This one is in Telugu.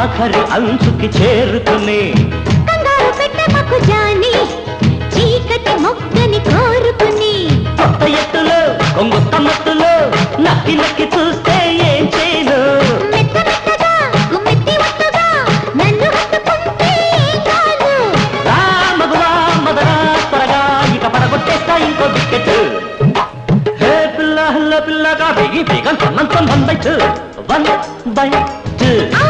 ఆఖరి అంచుకి చేరుకుని కంగారు పెట్టమకు జాని చీకటి మొగ్గని కోరుకుని కొత్త ఎత్తులో కొంగు తమ్మత్తులో నక్కి నక్కి చూస్తే ఏం చేయను మెత్త మెత్తగా గుమ్మెత్తి వట్టుగా నన్ను హత్తుకుంటే ఏం కాదు మగువా మదరా త్వరగా ఇక పడగొట్టేస్తా ఇంకో బిస్కెట్ హే పిల్ల హల్ల పిల్లగా బిగి బిగం సన్నంతం 1 బై 2 1 బై 2